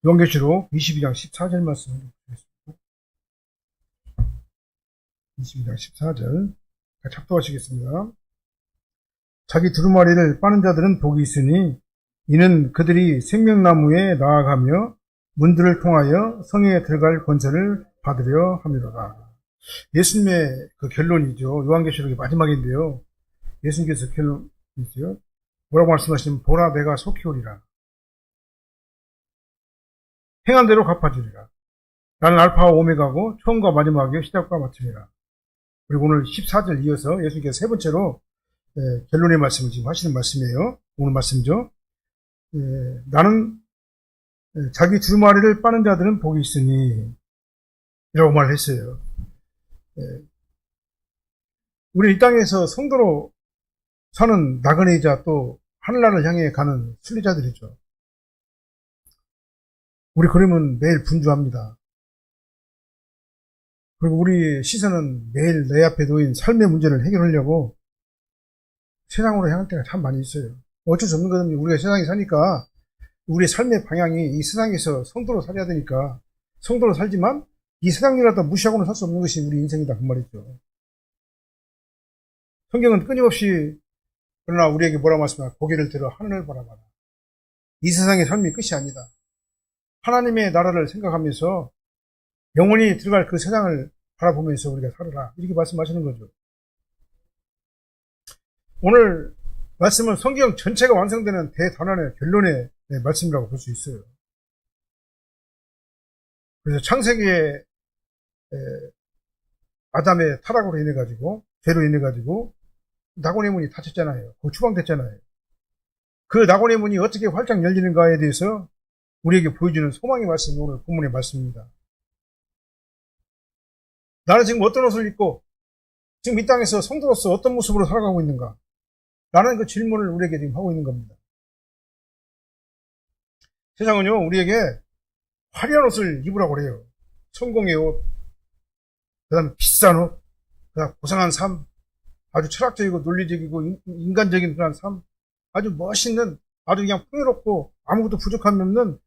요한계시록 22장 14절 말씀을 보겠습니다. 22장 14절 작도하시겠습니다. 자기 두루마리를 빠는 자들은 복이 있으니 이는 그들이 생명나무에 나아가며 문들을 통하여 성에 들어갈 권세를 받으려 함이로다. 예수님의 그 결론이죠. 요한계시록의 마지막인데요. 예수님께서 결론이죠. 뭐라고 말씀하시면 보라 내가 속히 오리라. 행한 대로 갚아주리라. 나는 알파와 오메가고 처음과 마지막이요 시작과 마침이라. 그리고 오늘 14절 이어서 예수님께서 세 번째로 결론의 말씀을 지금 하시는 말씀이에요. 오늘 말씀이죠. 나는 자기 두루마리를 빠는 자들은 복이 있으니 이라고 말했어요. 우리 이 땅에서 성도로 사는 나그네이자 또 하늘나라를 향해 가는 순례자들이죠. 우리 그러면 매일 분주합니다. 그리고 우리 시선은 매일 내 앞에 놓인 삶의 문제를 해결하려고 세상으로 향할 때가 참 많이 있어요. 어쩔 수 없는 거거든요. 우리가 세상에 사니까 우리의 삶의 방향이 이 세상에서 성도로 살아야 되니까 성도로 살지만 이 세상이라도 무시하고는 살 수 없는 것이 우리 인생이다 그 말이죠. 성경은 끊임없이 그러나 우리에게 뭐라고 말씀하냐. 고개를 들어 하늘을 바라봐라. 이 세상의 삶이 끝이 아니다. 하나님의 나라를 생각하면서 영원히 들어갈 그 세상을 바라보면서 우리가 살아라. 이렇게 말씀하시는 거죠. 오늘 말씀은 성경 전체가 완성되는 대단원의 결론의 말씀이라고 볼 수 있어요. 그래서 창세기에 아담의 타락으로 인해가지고 죄로 인해가지고 낙원의 문이 닫혔잖아요. 추방됐잖아요. 그 낙원의 문이 어떻게 활짝 열리는가에 대해서 우리에게 보여주는 소망의 말씀이 오늘 본문의 말씀입니다. 나는 지금 어떤 옷을 입고 지금 이 땅에서 성도로서 어떤 모습으로 살아가고 있는가? 라는 그 질문을 우리에게 지금 하고 있는 겁니다. 세상은요, 우리에게 화려한 옷을 입으라고 그래요. 성공의 옷, 그 다음에 비싼 옷, 그 다음 고상한 삶, 아주 철학적이고 논리적이고 인간적인 그런 삶, 아주 멋있는, 아주 그냥 풍요롭고 아무것도 부족함이 없는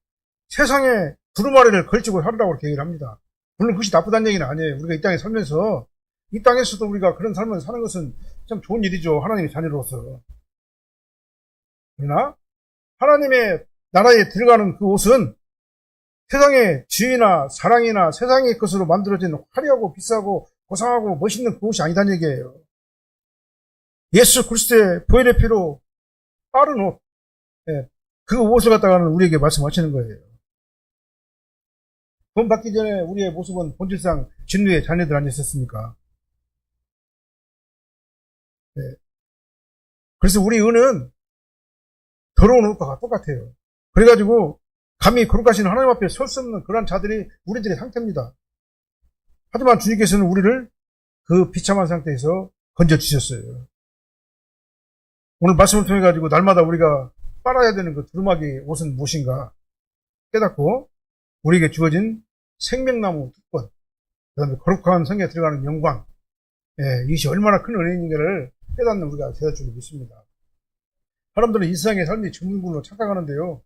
세상에 두루마리를 걸치고 살으라고 이렇게 얘기를 합니다. 물론 그것이 나쁘다는 얘기는 아니에요. 우리가 이 땅에 살면서 이 땅에서도 우리가 그런 삶을 사는 것은 참 좋은 일이죠. 하나님의 자녀로서. 그러나 하나님의 나라에 들어가는 그 옷은 세상의 지위나 사랑이나 세상의 것으로 만들어진 화려하고 비싸고 고상하고 멋있는 그 옷이 아니다는 얘기예요. 예수 그리스도의 보혈의 피로 빠른 옷, 그 옷을 갖다가는 우리에게 말씀하시는 거예요. 돈 받기 전에 우리의 모습은 본질상 진노의 자녀들 아니었습니까? 그래서 우리 은은 더러운 옷과 똑같아요. 그래가지고 감히 거룩하신 하나님 앞에 설 수 없는 그런 자들이 우리들의 상태입니다. 하지만 주님께서는 우리를 그 비참한 상태에서 건져주셨어요. 오늘 말씀을 통해 가지고 날마다 우리가 빨아야 되는 그 두루마기 옷은 무엇인가 깨닫고 우리에게 주어진 생명나무 특권, 그 다음에 거룩한 성에 들어가는 영광, 이것이 얼마나 큰 은혜인가를 깨닫는 우리가 되어 줄로 믿습니다. 사람들은 이 세상의 삶이 전부로 착각하는데요.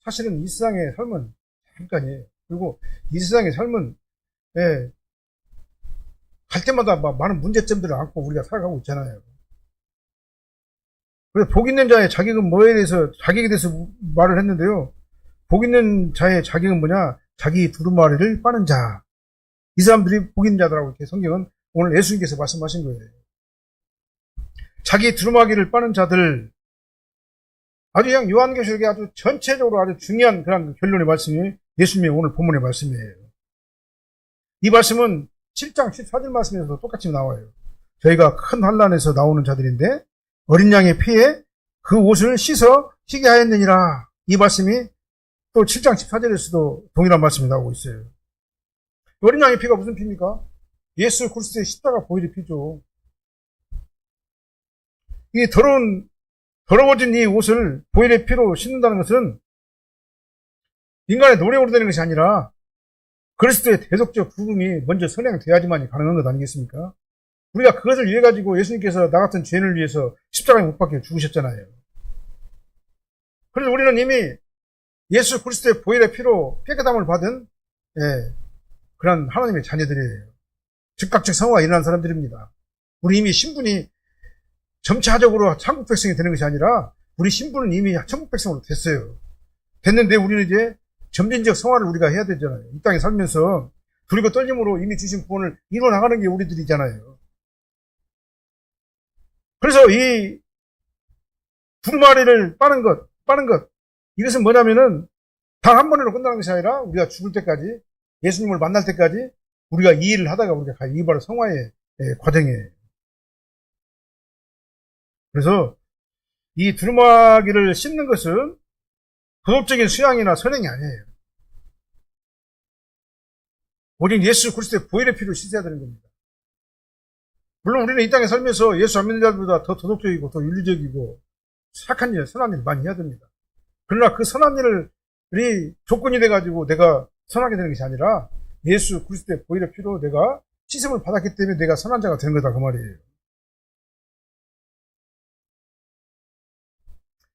사실은 이 세상의 삶은 잠깐이에요. 그리고 이 세상의 삶은 갈 때마다 많은 문제점들을 안고 우리가 살아가고 있잖아요. 그래서 복 있는 자의 자격은 뭐에 대해서 자격에 대해서 말을 했는데요. 복 있는 자의 자격은 뭐냐? 자기 두루마리를 빠는 자. 이 사람들이 복 있는 자들하고 이렇게 성경은 오늘 예수님께서 말씀하신 거예요. 자기 두루마기를 빠는 자들. 아주 그냥 요한계시록에 아주 전체적으로 아주 중요한 그런 결론의 말씀이 예수님의 오늘 본문의 말씀이에요. 이 말씀은 7장 14절 말씀에서도 똑같이 나와요. 저희가 큰 환난에서 나오는 자들인데 어린 양의 피에 그 옷을 씻어 희게 하였느니라. 이 말씀이 또 7장 14절에서도 동일한 말씀이 나오고 있어요. 어린 양의 피가 무슨 피입니까? 예수 그리스도의 십자가 보혈의 피죠. 이 더러워진 이 옷을 보혈의 피로 씻는다는 것은 인간의 노력으로 되는 것이 아니라 그리스도의 대속적 부흥이 먼저 선행돼야지만 가능한 것 아니겠습니까? 우리가 그것을 위해 가지고 예수님께서 나 같은 죄인을 위해서 십자가에 못 박혀 죽으셨잖아요. 그래서 우리는 이미 예수 그리스도의 보혈의 피로 깨끗함을 받은 그런 하나님의 자녀들이에요. 즉각적 성화가 일어난 사람들입니다. 우리 이미 신분이 점차적으로 천국 백성이 되는 것이 아니라 우리 신분은 이미 천국 백성으로 됐어요. 됐는데 우리는 이제 점진적 성화를 우리가 해야 되잖아요. 이 땅에 살면서 두리고 떨림으로 이미 주신 구원을 이뤄나가는 게 우리들이잖아요. 그래서 이 두루마리를 빠는 것, 이것은 뭐냐면은 단 한 번으로 끝나는 것이 아니라 우리가 죽을 때까지, 예수님을 만날 때까지 우리가 이 일을 하다가 우리가 이 바로 성화의 과정이에요. 그래서 이 두루마기를 씹는 것은 도덕적인 수양이나 선행이 아니에요. 오직 예수 그리스도의 보혈의 피로 씻어야 되는 겁니다. 물론 우리는 이 땅에 살면서 예수 안 믿는 자들보다 더 도덕적이고 더 윤리적이고 착한 일, 선한 일 많이 해야 됩니다. 그러나 그 선한 일이 조건이 돼가지고 내가 선하게 되는 것이 아니라 예수 그리스도의 보혈의 피로 내가 씻음을 받았기 때문에 내가 선한 자가 되는 거다 그 말이에요.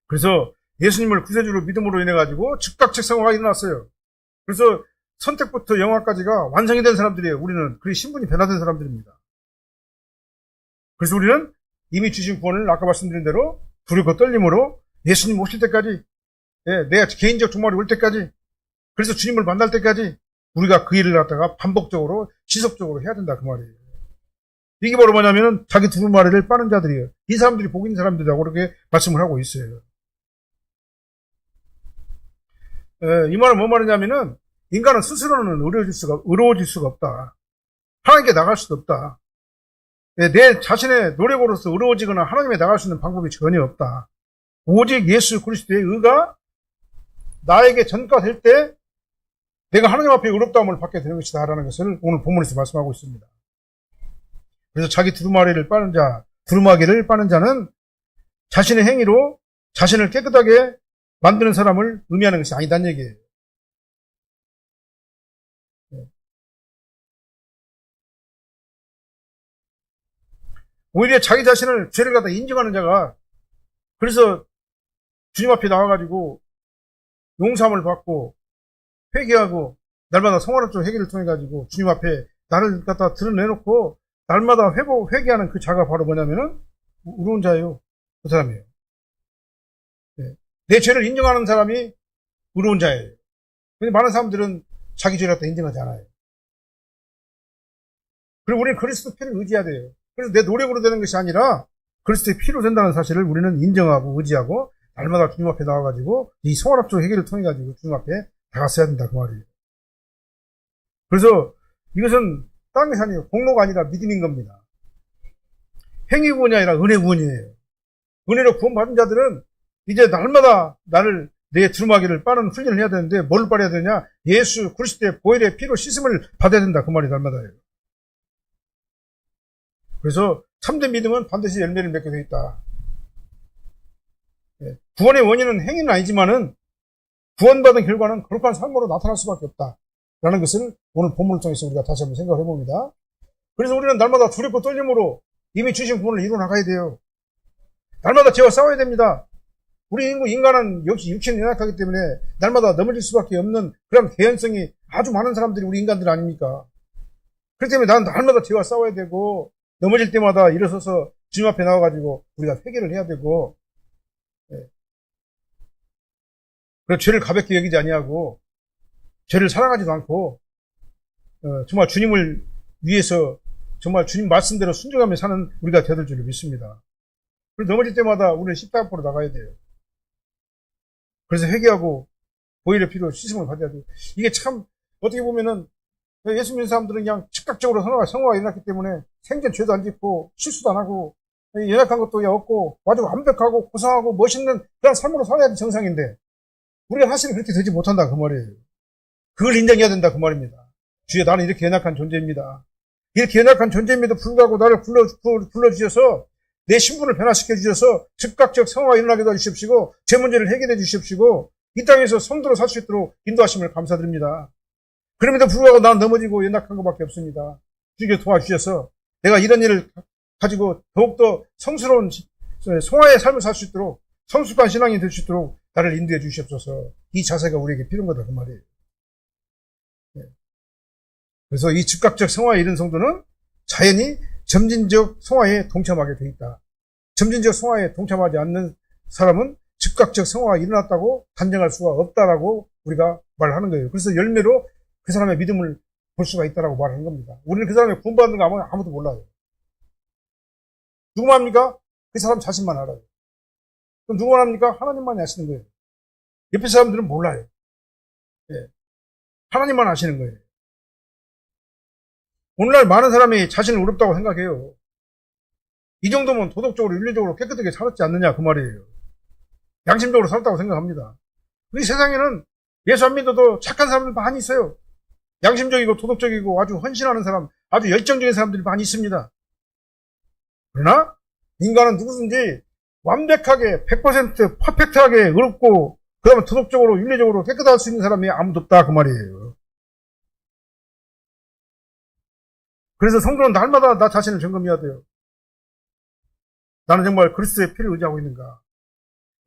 그래서 예수님을 구세주로 믿음으로 인해가지고 즉각적 성화가 일어났어요. 그래서 선택부터 영화까지가 완성이 된 사람들이에요. 우리는 그 신분이 변화된 사람들입니다. 그래서 우리는 이미 주신 구원을 아까 말씀드린 대로 두렵고 떨림으로 예수님 오실 때까지, 내가 개인적 종말이 올 때까지, 그래서 주님을 만날 때까지 우리가 그 일을 갖다가 반복적으로 지속적으로 해야 된다 그 말이에요. 이게 바로 뭐냐면은 자기 두루마리를 빠는 자들이에요. 이 사람들이 복 있는 사람들이라고 그렇게 말씀을 하고 있어요. 이 말은 뭔 말이냐면은 인간은 스스로는 의로워질 수가 없다. 하나님께 나갈 수도 없다. 내 자신의 노력으로서 의로워지거나 하나님에 나갈 수 있는 방법이 전혀 없다. 오직 예수 그리스도의 의가 나에게 전가될 때 내가 하나님 앞에 의롭다함을 받게 되는 것이다 라는 것을 오늘 본문에서 말씀하고 있습니다. 그래서 자기 두루마기를 빠는 자는 자신의 행위로 자신을 깨끗하게 만드는 사람을 의미하는 것이 아니다는 얘기예요. 오히려 자기 자신을 죄를 갖다 인정하는 자가, 그래서 주님 앞에 나와가지고 용서함을 받고 회개하고 날마다 성화롭적 회개를 통해가지고 주님 앞에 나를 갖다 드러내놓고 날마다 회개하는 그 자가 바로 뭐냐면은 의로운 자예요. 그 사람이에요. 내 죄를 인정하는 사람이 의로운 자예요. 근데 많은 사람들은 자기 죄를 갖다 인정하지 않아요. 그리고 우리는 그리스도 피를 의지해야 돼요. 그래서 내 노력으로 되는 것이 아니라 그리스도의 피로 된다는 사실을 우리는 인정하고 의지하고 날마다 주님 앞에 나와가지고 이 성화롭적 회개를 통해가지고 주님 앞에 나갔어야 된다 그 말이에요. 그래서 이것은 딴 것이 아니에요. 공로가 아니라 믿음인 겁니다. 행위 구원이 아니라 은혜 구원이에요. 은혜로 구원받은 자들은 이제 날마다 내 두루마기를 빠는 훈련을 해야 되는데 뭘 빨아야 되냐? 예수 그리스도의 보혈의 피로 씻음을 받아야 된다 그 말이 날마다예요. 그래서 참된 믿음은 반드시 열매를 맺게 되어 있다. 구원의 원인은 행위는 아니지만은 구원받은 결과는 거룩한 삶으로 나타날 수밖에 없다 라는 것을 오늘 본문을 통해서 우리가 다시 한번 생각을 해봅니다. 그래서 우리는 날마다 두렵고 떨림으로 이미 주신 구원을 이루어나가야 돼요. 날마다 죄와 싸워야 됩니다. 우리 인간은 역시 육신이 연약하기 때문에 날마다 넘어질 수밖에 없는 그런 개연성이 아주 많은 사람들이 우리 인간들 아닙니까? 그렇기 때문에 나는 날마다 죄와 싸워야 되고 넘어질 때마다 일어서서 주님 앞에 나와가지고 우리가 회개를 해야 되고, 그래서 죄를 가볍게 여기지 아니하고 죄를 사랑하지도 않고 정말 주님을 위해서 정말 주님 말씀대로 순종하며 사는 우리가 되어야 될 줄 믿습니다. 그래서 넘어질 때마다 우리는 십자가 앞으로 나가야 돼요. 그래서 회개하고 보혈의 피로 씻음을 받아야 돼요. 이게 참 어떻게 보면은 예수 믿는 사람들은 그냥 즉각적으로 성화가 일어났기 때문에 생전 죄도 안 짓고 실수도 안 하고 연약한 것도 없고 아주 완벽하고 고상하고 멋있는 그런 삶으로 살아야 정상인데 우리가 사실은 그렇게 되지 못한다 그 말이에요. 그걸 인정해야 된다 그 말입니다. 주여 나는 이렇게 연약한 존재입니다. 이렇게 연약한 존재임에도 불구하고 나를 불러주셔서 내 신분을 변화시켜 주셔서 즉각적 성화가 일어나게 도와주십시고 제 문제를 해결해 주십시고 이 땅에서 성도로 살 수 있도록 인도하심을 감사드립니다. 그럼에도 불구하고 난 넘어지고 연약한 것밖에 없습니다. 주님께서 도와주셔서 내가 이런 일을 가지고 더욱더 성스러운 성화의 삶을 살 수 있도록 성숙한 신앙이 될 수 있도록 나를 인도해 주시옵소서. 이 자세가 우리에게 필요한 거다 그 말이에요. 그래서 이 즉각적 성화에 이른 성도는 자연히 점진적 성화에 동참하게 돼 있다. 점진적 성화에 동참하지 않는 사람은 즉각적 성화가 일어났다고 단정할 수가 없다라고 우리가 말하는 거예요. 그래서 열매로 그 사람의 믿음을 볼 수가 있다라고 말하는 겁니다. 우리는 그 사람의 구원받는 거 아무도 몰라요. 누구만 합니까? 그 사람 자신만 알아요. 그럼 누구만 합니까? 하나님만이 아시는 거예요. 옆에 사람들은 몰라요. 예. 하나님만 아시는 거예요. 오늘날 많은 사람이 자신을 어렵다고 생각해요. 이 정도면 도덕적으로 윤리적으로 깨끗하게 살았지 않느냐 그 말이에요. 양심적으로 살았다고 생각합니다. 우리 세상에는 예수 안 믿어도 착한 사람들 많이 있어요. 양심적이고 도덕적이고 아주 헌신하는 사람, 아주 열정적인 사람들이 많이 있습니다. 그러나 인간은 누구든지 완벽하게 100% 퍼펙트하게 어렵고 그 다음에 도덕적으로 윤리적으로 깨끗할 수 있는 사람이 아무도 없다 그 말이에요. 그래서 성도는 날마다 나 자신을 점검해야 돼요. 나는 정말 그리스도의 피를 의지하고 있는가?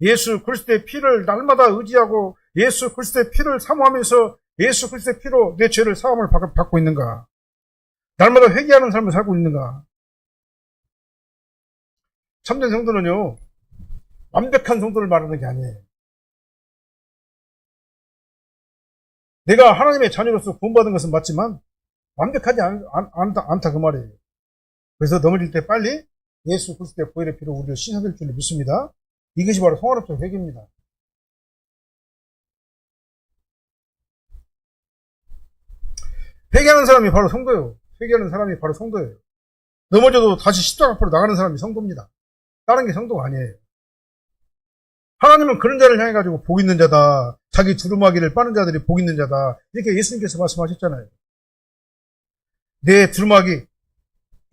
예수 그리스도의 피를 날마다 의지하고 예수 그리스도의 피를 사모하면서 예수 그리스도의 피로 내 죄를 사함을 받고 있는가? 날마다 회개하는 삶을 살고 있는가? 참된 성도는요, 완벽한 성도를 말하는 게 아니에요. 내가 하나님의 자녀로서 구원받은 것은 맞지만 완벽하지 않다 그 말이에요. 그래서 넘어질 때 빨리 예수 그리스도의 보혈의 피로 우리를 씻어줄 줄 믿습니다. 이것이 바로 성화롭적 회개입니다. 회개하는 사람이 바로 성도예요. 회개하는 사람이 바로 성도예요. 넘어져도 다시 십자가 앞으로 나가는 사람이 성도입니다. 다른 게 성도가 아니에요. 하나님은 그런 자를 향해 가지고 복 있는 자다. 자기 두루마기를 빠는 자들이 복 있는 자다. 이렇게 예수님께서 말씀하셨잖아요. 내 두루마기,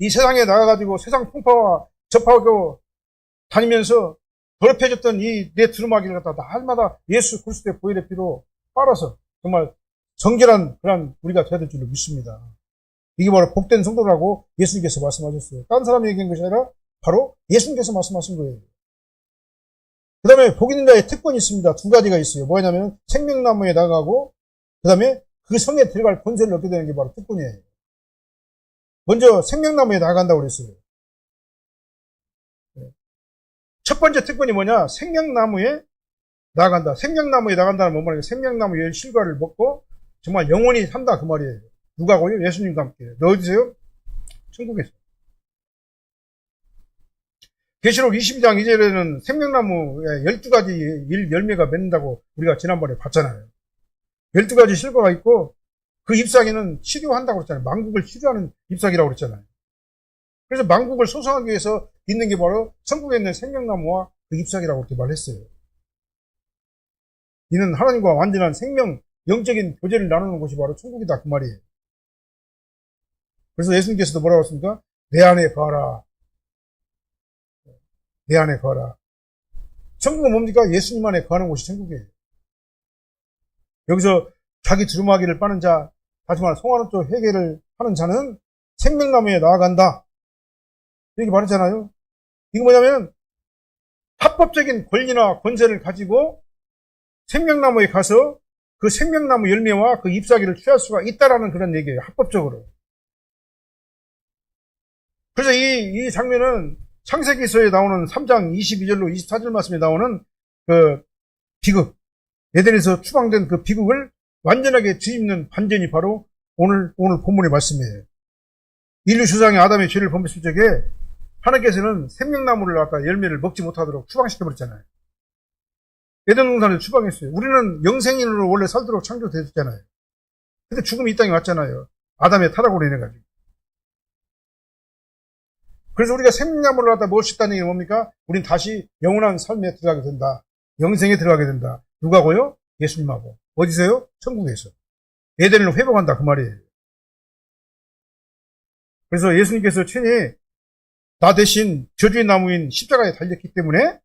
이 세상에 나가가지고 세상 풍파와 접하고 다니면서 더럽혀졌던 이 내 두루마기를 갖다 날마다 예수 그리스도의 보혈의 피로 빨아서 정말 정결한 그런 우리가 되야 될 줄로 믿습니다. 이게 바로 복된 성도라고 예수님께서 말씀하셨어요. 딴 사람이 얘기한 것이 아니라 바로 예수님께서 말씀하신 거예요. 그 다음에 복 있는 자의 특권이 있습니다. 두 가지가 있어요. 뭐냐면 생명나무에 나가고 그 다음에 그 성에 들어갈 권세를 얻게 되는 게 바로 특권이에요. 먼저 생명나무에 나간다고 그랬어요. 첫 번째 특권이 뭐냐? 생명나무에 나간다. 생명나무에 나간다는 뭔 말이에요? 생명나무의 실과를 먹고 정말 영원히 산다 그 말이에요. 누가고요? 예수님과 함께. 어디세요? 천국에서. 계시록 22장 2절에는 생명나무에 12가지 열매가 맺는다고 우리가 지난번에 봤잖아요. 12가지 실과가 있고 그 잎사귀는 치료한다고 그랬잖아요. 만국을 치료하는 잎사귀라고 그랬잖아요. 그래서 만국을 소성하기 위해서 있는 게 바로 천국에 있는 생명나무와 그 잎사귀라고 그렇게 말했어요. 이는 하나님과 완전한 생명, 영적인 교제를 나누는 곳이 바로 천국이다 그 말이에요. 그래서 예수님께서도 뭐라고 했습니까? 내 안에 거하라. 내 안에 거하라. 천국은 뭡니까? 예수님 안에 거하는 곳이 천국이에요. 여기서 자기 두루마기를 빠는 자, 다시 말해 성화롭적 회개를 하는 자는 생명나무에 나아간다. 이렇게 말했잖아요. 이거 뭐냐면 합법적인 권리나 권세를 가지고 생명나무에 가서 그 생명나무 열매와 그 잎사귀를 취할 수가 있다라는 그런 얘기예요. 합법적으로. 그래서 이 장면은 창세기서에 나오는 3장 22절로 24절 말씀에 나오는 그 비극, 에덴에서 추방된 그 비극을 완전하게 뒤집는 반전이 바로 오늘 본문의 말씀이에요. 인류 조상의 아담의 죄를 범했을 적에 하나님께서는 생명나무를 갖다 열매를 먹지 못하도록 추방시켜버렸잖아요. 에덴 동산을 추방했어요. 우리는 영생인으로 원래 살도록 창조되었잖아요. 근데 죽음이 이 땅에 왔잖아요. 아담의 타락으로 인해가지고. 그래서 우리가 생명나무를 갖다 먹을 수 있다는 얘기는 뭡니까? 우린 다시 영원한 삶에 들어가게 된다. 영생에 들어가게 된다. 누가고요? 예수님하고. 어디서요? 천국에서. 에덴을 회복한다 그 말이에요. 그래서 예수님께서 친히 나 대신 저주의 나무인 십자가에 달렸기 때문에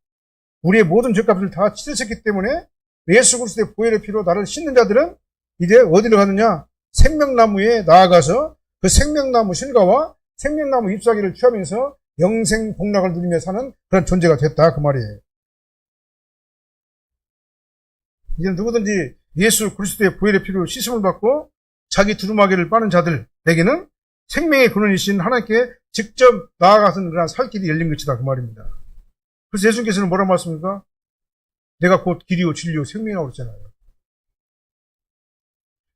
우리의 모든 죄값을 다 치르셨기 때문에 예수 그리스도의 보혈의 피로 나를 씻는 자들은 이제 어디로 가느냐? 생명나무에 나아가서 그 생명나무 실과와 생명나무 잎사귀를 취하면서 영생 복락을 누리며 사는 그런 존재가 됐다 그 말이에요. 이제는 누구든지 예수 그리스도의 보혈의 피로 씻음을 받고 자기 두루마기를 빠는 자들에게는 생명의 근원이신 하나님께 직접 나아가서는 그런 살 길이 열린 것이다 그 말입니다. 그래서 예수님께서는 뭐라고 말씀합니까? 내가 곧 길이요 진리요 생명이라고 그랬잖아요.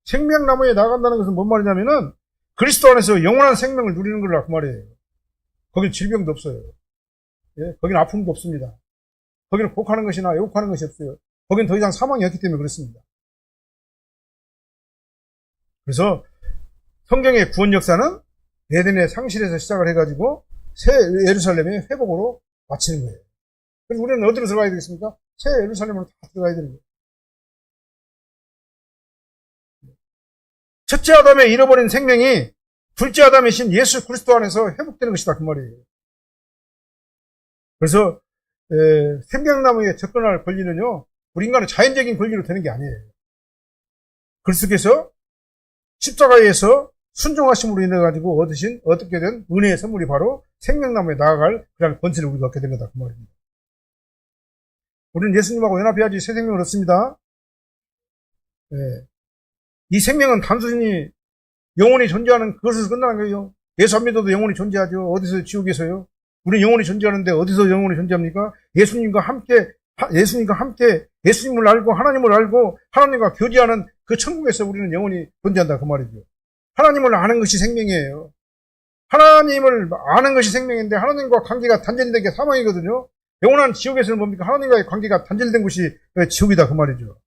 생명나무에 나아간다는 것은 뭔 말이냐면은 그리스도 안에서 영원한 생명을 누리는 거라 그 말이에요. 거긴 질병도 없어요. 예? 거긴 아픔도 없습니다. 거기는 곡하는 것이나 애곡하는 것이 없어요. 거긴 더 이상 사망이 없기 때문에 그렇습니다. 그래서 성경의 구원 역사는 에덴의 상실에서 시작을 해가지고 새 예루살렘의 회복으로 마치는 거예요. 그래서 우리는 어디로 들어가야 되겠습니까? 새 예루살렘으로 다 들어가야 되는 거예요. 첫째 아담의 잃어버린 생명이 둘째 아담이신 예수 그리스도 안에서 회복되는 것이다 그 말이에요. 그래서 생명나무에 접근할 권리는요, 우리 인간은 자연적인 권리로 되는 게 아니에요. 그리스도께서 십자가에서 순종하심으로 인해 가지고 얻게 된 은혜의 선물이 바로 생명나무에 나아갈 그런 권세를 우리가 얻게 된 거다 그 말입니다. 우리는 예수님하고 연합해야지 새 생명을 얻습니다. 이 생명은 단순히 영원히 존재하는 그것에서 끝나는 거예요. 예수 안 믿어도 영원히 존재하죠. 어디서 지옥에서요? 우리는 영원히 존재하는데 어디서 영원히 존재합니까? 예수님과 함께 예수님을 알고 하나님을 알고 하나님과 교제하는 그 천국에서 우리는 영원히 존재한다 그 말이죠. 하나님을 아는 것이 생명이에요. 하나님을 아는 것이 생명인데 하나님과 관계가 단절된 게 사망이거든요. 영원한 지옥에서는 뭡니까? 하나님과의 관계가 단절된 곳이 지옥이다 그 말이죠.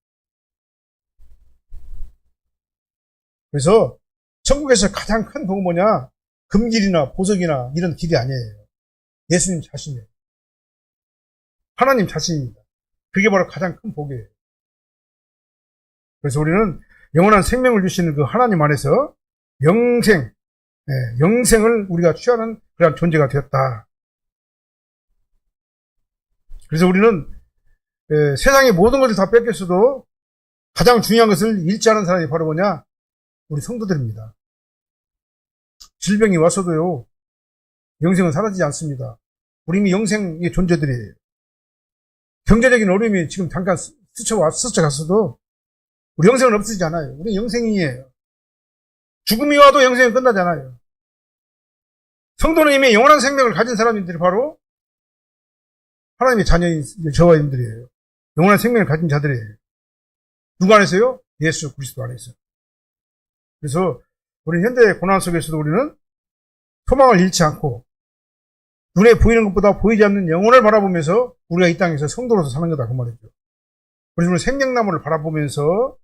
그래서 천국에서 가장 큰 복은 뭐냐? 금길이나 보석이나 이런 길이 아니에요. 예수님 자신이에요. 하나님 자신입니다. 그게 바로 가장 큰 복이에요. 그래서 우리는 영원한 생명을 주시는 그 하나님 안에서 영생을 우리가 취하는 그런 존재가 되었다. 그래서 우리는 세상의 모든 것을 다 뺏겼어도 가장 중요한 것을 잃지 않은 사람이 바로 뭐냐? 우리 성도들입니다. 질병이 왔어도요, 영생은 사라지지 않습니다. 우리 이미 영생의 존재들이에요. 경제적인 어려움이 지금 잠깐 스쳐갔어도 우리 영생은 없어지지 않아요. 우리 영생이에요. 죽음이 와도 영생은 끝나지 않아요. 성도는 이미 영원한 생명을 가진 사람들이 바로 하나님의 자녀인 저와 여러분들이에요. 영원한 생명을 가진 자들이에요. 누구 안에서요? 예수 그리스도 안에서. 그래서 우리 현대의 고난 속에서도 우리는 소망을 잃지 않고 눈에 보이는 것보다 보이지 않는 영혼을 바라보면서 우리가 이 땅에서 성도로서 사는 거다 그 말이죠. 그래서 우리는 생명나무를 바라보면서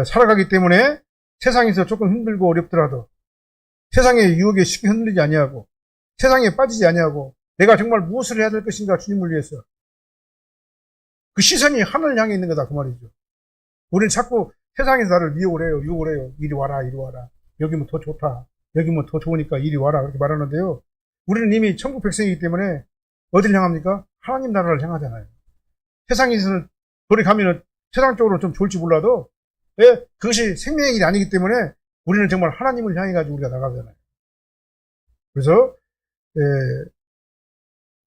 살아가기 때문에 세상에서 조금 힘들고 어렵더라도 세상의 유혹에 쉽게 흔들리지 아니하고 세상에 빠지지 아니하고 내가 정말 무엇을 해야 될 것인가 주님을 위해서 그 시선이 하늘을 향해 있는 거다 그 말이죠. 우리는 자꾸 세상에서 나를 유혹을 해요. 이리 와라. 여기면 더 좋다. 여기면 더 좋으니까 이리 와라. 그렇게 말하는데요. 우리는 이미 천국 백성이기 때문에 어디를 향합니까? 하나님 나라를 향하잖아요. 세상에서는 거기 가면은 세상 쪽으로 좀 좋을지 몰라도 그것이 생명의 길이 아니기 때문에 우리는 정말 하나님을 향해 가지고 우리가 나가잖아요. 그래서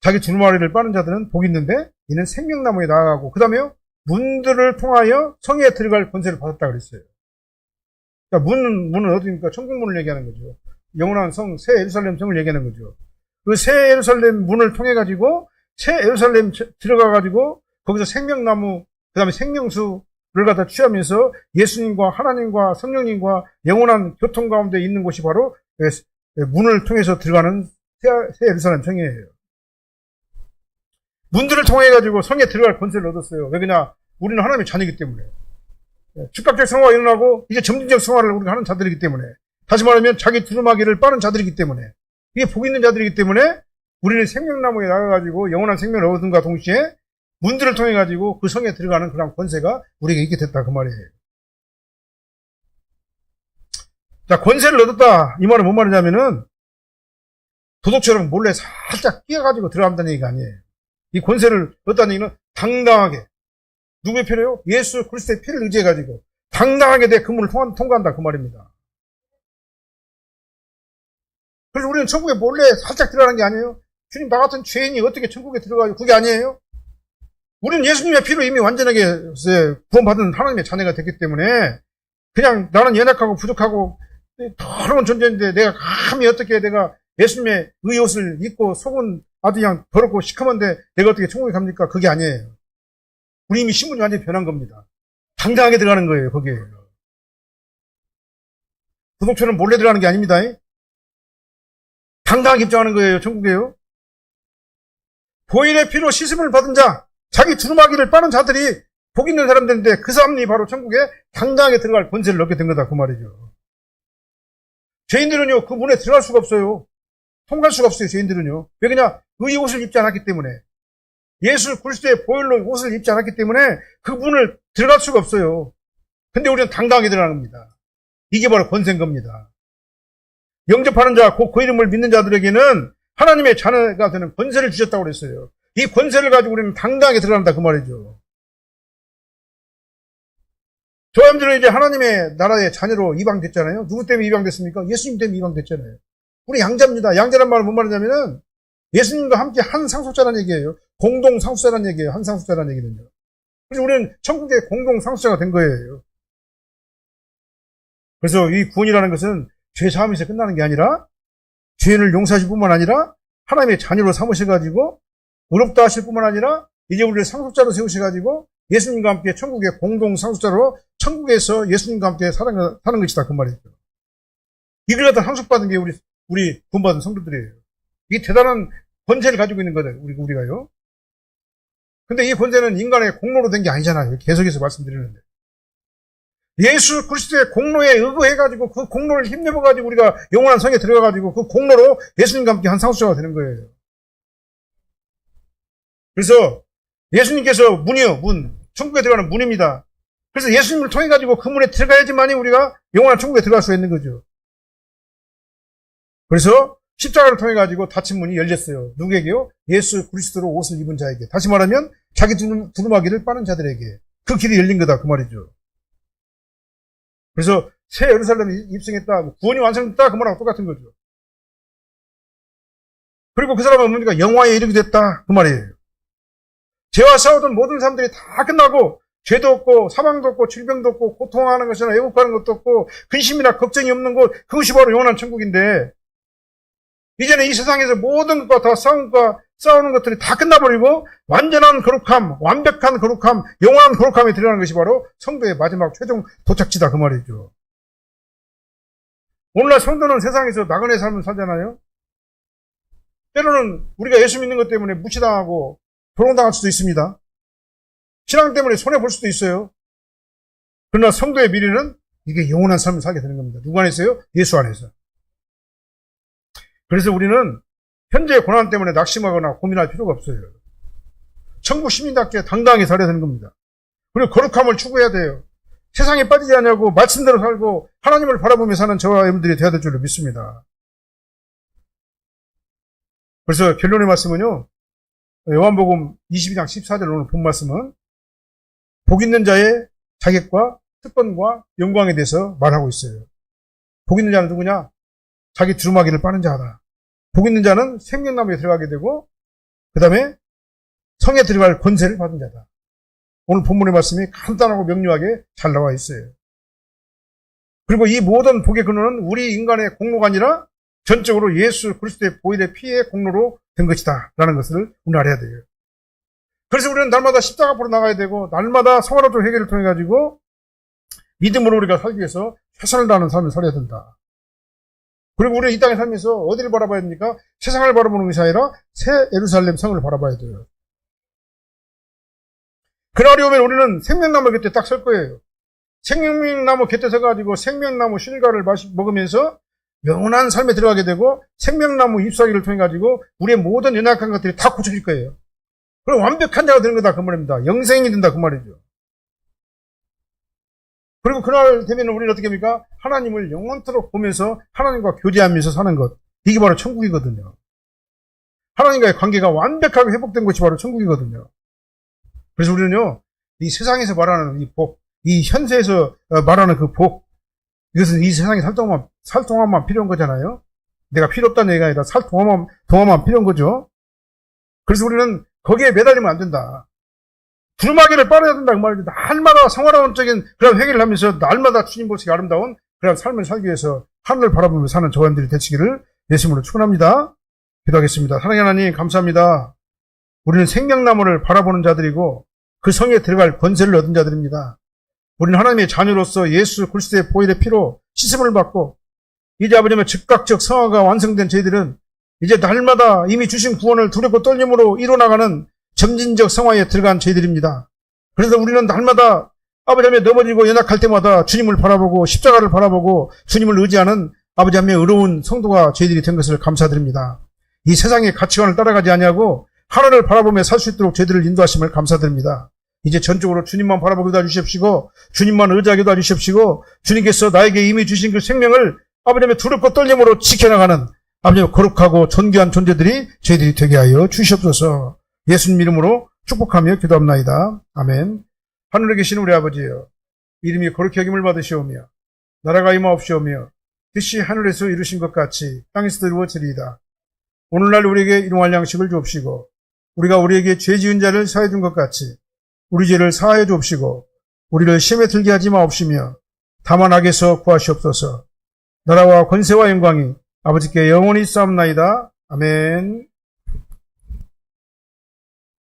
자기 두루마리를 빠는 자들은 복이 있는데 이는 생명나무에 나아가고 그 다음에요. 문들을 통하여 성에 들어갈 권세를 받았다 그랬어요. 그러니까 문은 어디입니까? 천국문을 얘기하는 거죠. 영원한 성, 새 예루살렘 성을 얘기하는 거죠. 그 새 예루살렘 문을 통해 가지고 새 예루살렘 들어가 가지고 거기서 생명나무, 그 다음에 생명수를 갖다 취하면서 예수님과 하나님과 성령님과 영원한 교통 가운데 있는 곳이 바로 문을 통해서 들어가는 새 예루살렘 성이에요. 문들을 통해 가지고 성에 들어갈 권세를 얻었어요. 왜냐? 우리는 하나님의 자녀이기 때문에. 즉각적 성화가 일어나고 이제 점진적 성화를 우리가 하는 자들이기 때문에. 다시 말하면 자기 두루마기를 빠는 자들이기 때문에. 이게 복 있는 자들이기 때문에 우리는 생명나무에 나가가지고 영원한 생명을 얻은과 동시에 문들을 통해 가지고 그 성에 들어가는 그런 권세가 우리에게 있게 됐다 그 말이에요. 자, 권세를 얻었다. 이 말은 뭔 말이냐면은 도둑처럼 몰래 살짝 끼어가지고 들어간다는 얘기가 아니에요. 이 권세를 얻다는 얘기는 당당하게 누구의 피로요? 예수 그리스도의 피를 의지해가지고 당당하게 내 그 문을 통과한다 그 말입니다. 그래서 우리는 천국에 몰래 살짝 들어가는 게 아니에요. 주님 나 같은 죄인이 어떻게 천국에 들어가요? 그게 아니에요. 우리는 예수님의 피로 이미 완전하게 구원받은 하나님의 자녀가 됐기 때문에 그냥 나는 연약하고 부족하고 더러운 존재인데 내가 감히 어떻게 내가 예수님의 의 옷을 입고 속은 아주 그냥 더럽고 시커먼데 내가 어떻게 천국에 갑니까? 그게 아니에요. 우리 이미 신분이 완전히 변한 겁니다. 당당하게 들어가는 거예요. 거기에. 구독처럼 몰래 들어가는 게 아닙니다. 당당하게 입장하는 거예요. 천국에요. 보일의 피로 씻음을 받은 자, 자기 두루마기를 빠는 자들이 복 있는 사람들인데 그 사람이 바로 천국에 당당하게 들어갈 권세를 얻게 된 거다. 그 말이죠. 죄인들은요, 그 문에 들어갈 수가 없어요. 통과할 수가 없어요. 죄인들은요. 왜 그냥 의 옷을 입지 않았기 때문에. 예수 그리스도의 보혈로 옷을 입지 않았기 때문에 그 문을 들어갈 수가 없어요. 근데 우리는 당당하게 들어가는 겁니다. 이게 바로 권세인 겁니다. 영접하는 자, 곧 그 이름을 믿는 자들에게는 하나님의 자녀가 되는 권세를 주셨다고 그랬어요. 이 권세를 가지고 우리는 당당하게 들어간다 그 말이죠. 저 사람들은 이제 하나님의 나라의 자녀로 입양됐잖아요. 누구 때문에 입양됐습니까? 예수님 때문에 입양됐잖아요. 우리 양자입니다. 양자란 말은 뭔 말이냐면은 예수님과 함께 한 상속자라는 얘기예요. 공동 상속자라는 얘기예요. 한 상속자라는 얘기는요. 그래서 우리는 천국의 공동 상속자가 된 거예요. 그래서 이 구원이라는 것은 죄 사함에서 끝나는 게 아니라 죄를 용서하실 뿐만 아니라 하나님의 자녀로 삼으셔가지고 의롭다 하실 뿐만 아니라 이제 우리를 상속자로 세우셔가지고 예수님과 함께 천국의 공동 상속자로 천국에서 예수님과 함께 사는 것이다 그 말이죠. 이걸 갖다 상속받은 게 우리 구원받은 성도들이에요. 이게 대단한 권세를 가지고 있는 거예요. 우리가요. 근데 이 권세는 인간의 공로로 된 게 아니잖아요. 계속해서 말씀드리는데. 예수 그리스도의 공로에 의거해가지고 그 공로를 힘내어가지고 우리가 영원한 성에 들어가가지고 그 공로로 예수님과 함께 한 상속자가 되는 거예요. 그래서 예수님께서 문이요, 문. 천국에 들어가는 문입니다. 그래서 예수님을 통해가지고 그 문에 들어가야지만이 우리가 영원한 천국에 들어갈 수 있는 거죠. 그래서 십자가를 통해가지고 닫힌 문이 열렸어요. 누구에게요? 예수 그리스도로 옷을 입은 자에게. 다시 말하면 자기 두루마기를 빠는 자들에게. 그 길이 열린 거다. 그 말이죠. 그래서 새 예루살렘이 입성했다. 구원이 완성됐다. 그 말하고 똑같은 거죠. 그리고 그 사람은 뭡니까? 영화에 이르게 됐다. 그 말이에요. 죄와 싸우던 모든 사람들이 다 끝나고 죄도 없고 사망도 없고 질병도 없고 고통하는 것이나 애국하는 것도 없고 근심이나 걱정이 없는 곳, 그것이 바로 영원한 천국인데 이제는 이 세상에서 모든 것과 다 싸우는 것들이 다 끝나버리고 완전한 거룩함, 완벽한 거룩함, 영원한 거룩함에 들어가는 것이 바로 성도의 마지막 최종 도착지다 그 말이죠. 오늘날 성도는 세상에서 나그네 삶을 살잖아요. 때로는 우리가 예수 믿는 것 때문에 무시당하고 조롱당할 수도 있습니다. 신앙 때문에 손해볼 수도 있어요. 그러나 성도의 미래는 이게 영원한 삶을 살게 되는 겁니다. 누구 안에서요? 예수 안에서. 그래서 우리는 현재의 고난 때문에 낙심하거나 고민할 필요가 없어요. 천국 시민답게 당당하게 살아야 되는 겁니다. 그리고 거룩함을 추구해야 돼요. 세상에 빠지지 않냐고 말씀대로 살고 하나님을 바라보며 사는 저와 여러분들이 되어야 될 줄로 믿습니다. 그래서 결론의 말씀은요. 요한복음 22장 14절 오늘 본 말씀은 복 있는 자의 자격과 특권과 영광에 대해서 말하고 있어요. 복 있는 자는 누구냐? 자기 두루마기를 빠는 자다. 복 있는 자는 생명나무에 들어가게 되고 그 다음에 성에 들어갈 권세를 받은 자다. 오늘 본문의 말씀이 간단하고 명료하게 잘 나와 있어요. 그리고 이 모든 복의 근원은 우리 인간의 공로가 아니라 전적으로 예수 그리스도의 보혈의 피의 공로로 된 것이다 라는 것을 우리는 알아야 돼요. 그래서 우리는 날마다 십자가 앞으로 나가야 되고 날마다 성화로도 회개를 통해 가지고 믿음으로 우리가 살기 위해서 최선을 다하는 삶을 살아야 된다. 그리고 우리는 이 땅에 살면서 어디를 바라봐야 됩니까? 세상을 바라보는 것이 아니라 새 예루살렘 성을 바라봐야 돼요. 그날이 오면 우리는 생명나무 곁에 딱 설 거예요. 생명나무 곁에 서가지고 생명나무 실과를 먹으면서 영원한 삶에 들어가게 되고 생명나무 잎사귀를 통해 가지고 우리의 모든 연약한 것들이 다 고쳐질 거예요. 그럼 완벽한 자가 되는 거다 그 말입니다. 영생이 된다 그 말이죠. 그리고 그날 되면 우리는 어떻게 합니까? 하나님을 영원토록 보면서 하나님과 교제하면서 사는 것. 이게 바로 천국이거든요. 하나님과의 관계가 완벽하게 회복된 것이 바로 천국이거든요. 그래서 우리는요, 이 세상에서 말하는 이 복, 이 현세에서 말하는 그 복, 이것은 이 세상에 살 동안만 필요한 거잖아요. 내가 필요 없다는 얘기가 아니라 살 동안만 필요한 거죠. 그래서 우리는 거기에 매달리면 안 된다. 두루마기를 빨아야 된다 그 말이죠. 날마다 생활원적인 그런 회개를 하면서 날마다 주님 보시기 아름다운 그런 삶을 살기 위해서 하늘을 바라보며 사는 저원들이 되시기를 예수님으로 축원합니다. 기도하겠습니다. 사랑하는 하나님 감사합니다. 우리는 생명나무를 바라보는 자들이고 그 성에 들어갈 권세를 얻은 자들입니다. 우리는 하나님의 자녀로서 예수 그리스도의 보혈의 피로 씻음을 받고 이제 아버지의 즉각적 성화가 완성된 저희들은 이제 날마다 이미 주신 구원을 두렵고 떨림으로 이뤄나가는 점진적 성화에 들어간 저희들입니다. 그래서 우리는 날마다 아버지 하나님 넘어지고 연약할 때마다 주님을 바라보고 십자가를 바라보고 주님을 의지하는 아버지 하나님의 의로운 성도가 저희들이 된 것을 감사드립니다. 이 세상의 가치관을 따라가지 아니하고 하나님을 바라보며 살 수 있도록 저희들을 인도하심을 감사드립니다. 이제 전적으로 주님만 바라보게 해주십시고 주님만 의지하게 해주십시고 주님께서 나에게 이미 주신 그 생명을 아버지 하나님의 두렵고 떨림으로 지켜나가는 아버지 하나님 거룩하고 존귀한 존재들이 저희들이 되게 하여 주시옵소서. 예수님 이름으로 축복하며 기도합나이다. 아멘. 하늘에 계신 우리 아버지여, 이름이 거룩히 여김을 받으시오며 나라가 임하옵시오며 뜻이 하늘에서 이루신 것 같이 땅에서도 이루어지리이다. 오늘날 우리에게 일용할 양식을 주옵시고 우리가 우리에게 죄 지은 자를 사해 준 것 같이 우리 죄를 사하여 주옵시고 우리를 시험에 들게 하지 마옵시며 다만 악에서 구하시옵소서. 나라와 권세와 영광이 아버지께 영원히 쌓옵나이다. 아멘.